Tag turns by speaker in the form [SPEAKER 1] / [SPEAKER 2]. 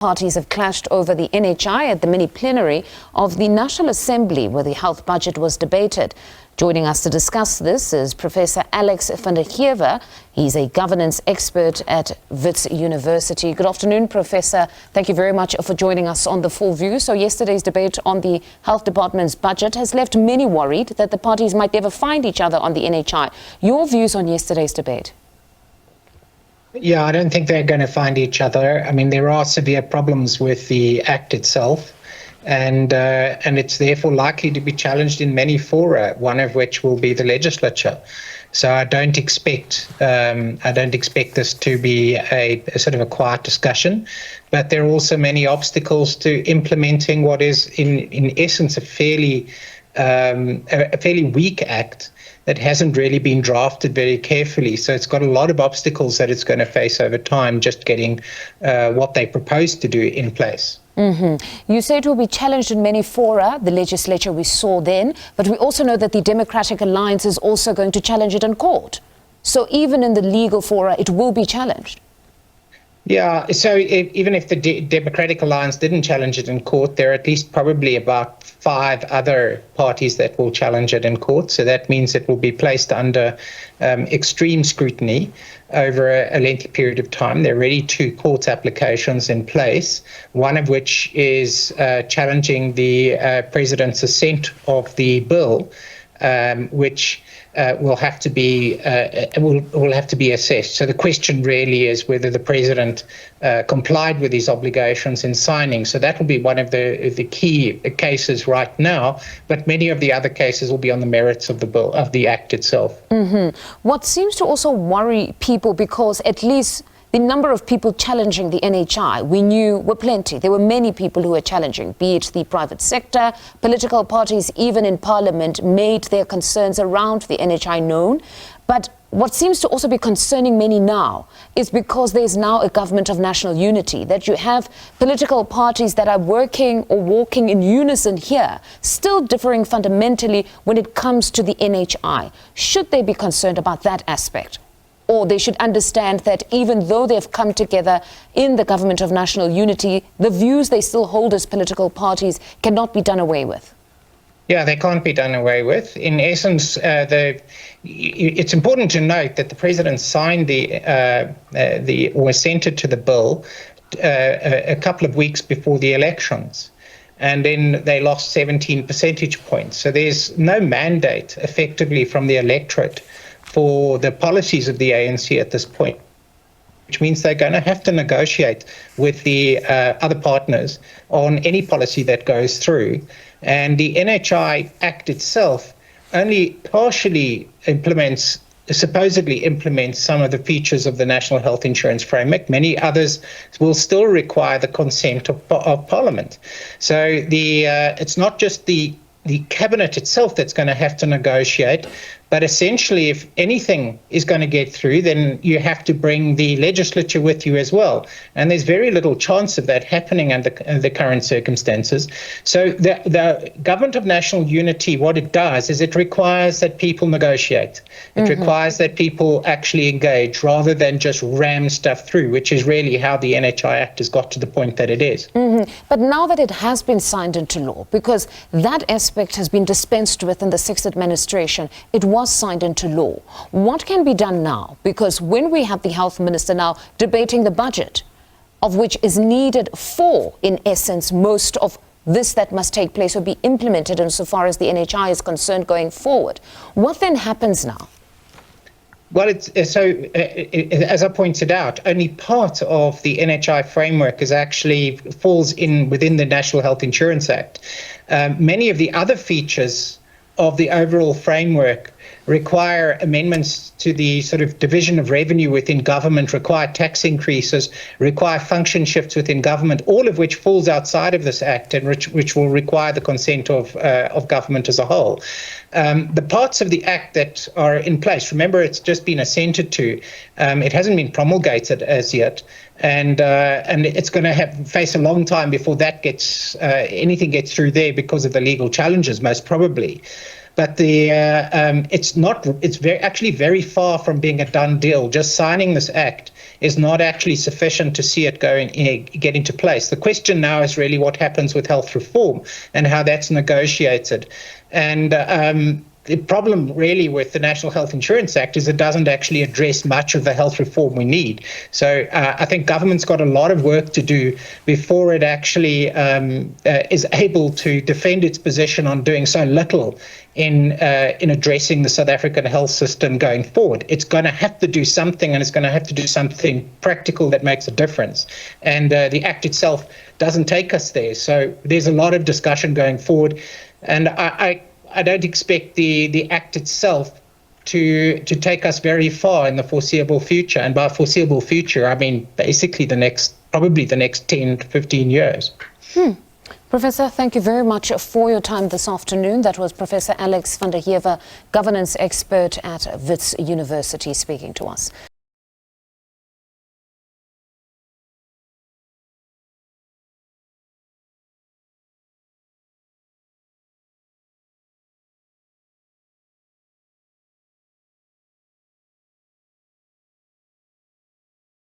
[SPEAKER 1] Parties have clashed over the NHI at the mini plenary of the National Assembly, where the health budget was debated. Joining us to discuss this is Professor Alex van der Heever. He's a governance expert at WITS University. Good afternoon, Professor. Thank you very much for joining us on The Full View. So yesterday's debate on the Health Department's budget has left many worried that the parties might never find each other on the NHI. Your views on yesterday's debate?
[SPEAKER 2] Yeah, I don't think they're going to find each other. I mean, there are severe problems with the Act itself, and it's therefore likely to be challenged in many fora, one of which will be the legislature. So I don't expect this to be a sort of a quiet discussion, but there are also many obstacles to implementing what is in essence a fairly weak act that hasn't really been drafted very carefully. So it's got a lot of obstacles that it's going to face over time, just getting what they propose to do in place. You say it will be challenged in many fora, the legislature we saw then, but we also know that the Democratic Alliance is also going to challenge it in court. So even in the legal fora, it will be challenged. Yeah, so even if the Democratic Alliance didn't challenge it in court, there are at least probably about 5 other parties that will challenge it in court. So that means it will be placed under extreme scrutiny over a lengthy period of time. There are already 2 court applications in place, one of which is challenging the president's assent of the bill, which will have to be assessed. So the question really is whether the president complied with his obligations in signing. So that will be one of the key cases right now. But many of the other cases will be on the merits of the bill, of the act itself.
[SPEAKER 1] What seems to also worry people, because at least the number of people challenging the NHI, we knew were plenty. There were many people who were challenging, be it the private sector, political parties, even in parliament, made their concerns around the NHI known. But what seems to also be concerning many now is because there's now a government of national unity, that you have political parties that are working or walking in unison here, still differing fundamentally when it comes to the NHI. Should they be concerned about that aspect? Or they should understand that even though they've come together in the government of national unity, the views they still hold as political parties cannot be done away with?
[SPEAKER 2] Yeah, they can't be done away with. In essence, it's important to note that the president signed or assented to the bill a couple of weeks before the elections. And then they lost 17 percentage points. So there's no mandate effectively from the electorate for the policies of the ANC at this point, which means they're going to have to negotiate with the other partners on any policy that goes through. And the NHI Act itself only partially supposedly implements some of the features of the National Health Insurance Framework. Many others will still require the consent of Parliament. So it's not just the cabinet itself that's going to have to negotiate, but essentially, if anything is going to get through, then you have to bring the legislature with you as well. And there's very little chance of that happening under the current circumstances. So the government of national unity, what it does is it requires that people negotiate. It requires that people actually engage rather than just ram stuff through, which is really how the NHI Act has got to the point that it is.
[SPEAKER 1] But now that it has been signed into law, because that aspect has been dispensed with in the 6th administration, it was signed into law. What can be done now? Because when we have the health minister now debating the budget, of which is needed for, in essence, most of this that must take place or be implemented insofar as the NHI is concerned going forward, what then happens now?
[SPEAKER 2] Well, as I pointed out, only part of the NHI framework falls within the National Health Insurance Act. Many of the other features of the overall framework require amendments to the sort of division of revenue within government, require tax increases, require function shifts within government, all of which falls outside of this act and which will require the consent of government as a whole. The parts of the act that are in place, remember, it's just been assented to. It hasn't been promulgated as yet, and it's going to face a long time before that anything gets through there because of the legal challenges, most probably. But it's actually very far from being a done deal. Just signing this act is not actually sufficient to see it get into place. The question now is really what happens with health reform and how that's negotiated. And the problem really with the National Health Insurance Act is it doesn't actually address much of the health reform we need. So I think government's got a lot of work to do before it actually is able to defend its position on doing so little in addressing the South African health system going forward. It's going to have to do something, and it's going to have to do something practical that makes a difference. And the Act itself doesn't take us there. So there's a lot of discussion going forward. And I don't expect the Act itself to take us very far in the foreseeable future. And by foreseeable future, I mean basically probably the next 10 to 15 years.
[SPEAKER 1] Professor, thank you very much for your time this afternoon. That was Professor Alex van der Heever, governance expert at WITS University, speaking to us.